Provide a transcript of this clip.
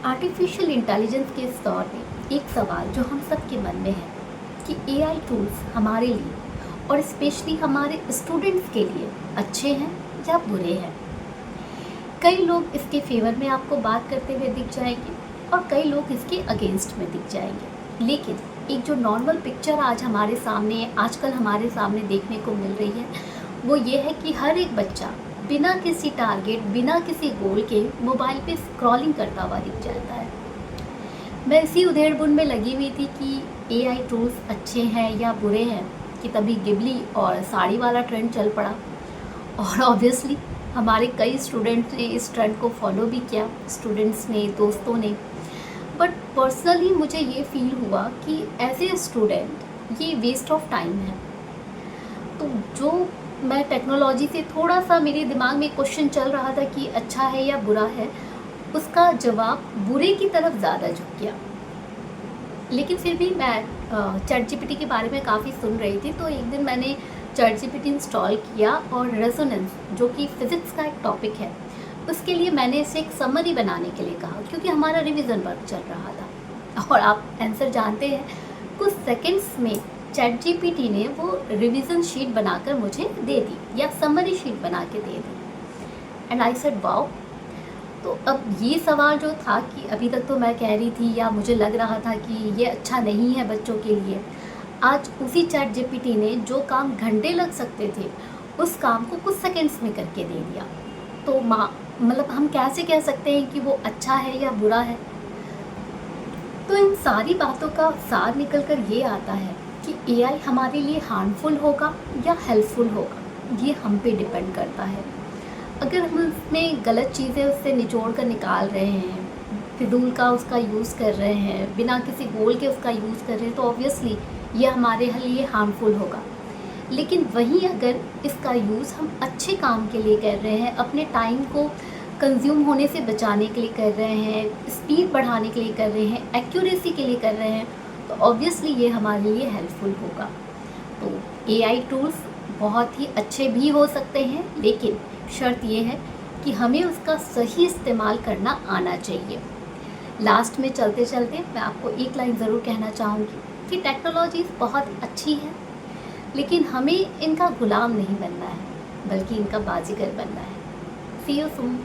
Artificial intelligence के इस दौर में एक सवाल जो हम सब के मन में है कि एआई टूल्स हमारे लिए और स्पेशली हमारे स्टूडेंट्स के लिए अच्छे हैं या बुरे हैं। कई लोग इसके फेवर में आपको बात करते हुए दिख जाएंगे और कई लोग इसके अगेंस्ट में दिख जाएंगे, लेकिन एक जो नॉर्मल पिक्चर आज हमारे सामने आजकल हमारे सामने देखने को मिल रही है वो ये है कि हर एक बच्चा बिना किसी टारगेट बिना किसी गोल के मोबाइल पे स्क्रॉलिंग करता हुआ दिख जाता है। मैं इसी उधेड़बुन में लगी हुई थी कि एआई टूल्स अच्छे हैं या बुरे हैं कि तभी गिबली और साड़ी वाला ट्रेंड चल पड़ा और ऑब्वियसली हमारे कई स्टूडेंट्स ने इस ट्रेंड को फॉलो भी किया, स्टूडेंट्स ने, दोस्तों ने। बट पर्सनली मुझे ये फील हुआ कि एज ए स्टूडेंट ये वेस्ट ऑफ टाइम है। तो जो मैं टेक्नोलॉजी से थोड़ा सा मेरे दिमाग में क्वेश्चन चल रहा था कि अच्छा है या बुरा है, उसका जवाब बुरे की तरफ ज़्यादा झुक गया। लेकिन फिर भी मैं चैट जीपीटी के बारे में काफ़ी सुन रही थी, तो एक दिन मैंने चैट जीपीटी इंस्टॉल किया और रेजोनेंस जो कि फिज़िक्स का एक टॉपिक है उसके लिए मैंने इसे एक समरी बनाने के लिए कहा, क्योंकि हमारा रिवीजन वर्क चल रहा था। और आप आंसर जानते हैं, कुछ सेकंड्स में चैट जीपीटी ने वो रिवीजन शीट बनाकर मुझे दे दी या समरी शीट बना के दे दी एंड आई सेड वाओ। तो अब ये सवाल जो था कि अभी तक तो मैं कह रही थी या मुझे लग रहा था कि ये अच्छा नहीं है बच्चों के लिए, आज उसी चैट जीपीटी ने जो काम घंटे लग सकते थे उस काम को कुछ सेकंड्स में करके दे दिया। तो मतलब हम कैसे कह सकते हैं कि वो अच्छा है या बुरा है? तो इन सारी बातों का सार निकल कर ये आता है कि एआई हमारे लिए हार्मफुल होगा या हेल्पफुल होगा, ये हम पे डिपेंड करता है। अगर हम उसमें गलत चीज़ें उससे निचोड़ कर निकाल रहे हैं, फिजूल का उसका यूज़ कर रहे हैं, बिना किसी गोल के उसका यूज़ कर रहे हैं, तो ऑब्वियसली ये हमारे लिए हार्मफुल होगा। लेकिन वहीं अगर इसका यूज़ हम अच्छे काम के लिए कर रहे हैं, अपने टाइम को कंज्यूम होने से बचाने के लिए कर रहे हैं, स्पीड बढ़ाने के लिए कर रहे हैं, एक्यूरेसी के लिए कर रहे हैं, तो ऑब्वियसली ये हमारे लिए हेल्पफुल होगा। तो एआई टूल्स बहुत ही अच्छे भी हो सकते हैं, लेकिन शर्त ये है कि हमें उसका सही इस्तेमाल करना आना चाहिए। लास्ट में चलते चलते मैं आपको एक लाइन ज़रूर कहना चाहूँगी कि टेक्नोलॉजीज़ बहुत अच्छी है, लेकिन हमें इनका गुलाम नहीं बनना है, बल्कि इनका बाजीगर बनना है। सी यू सून।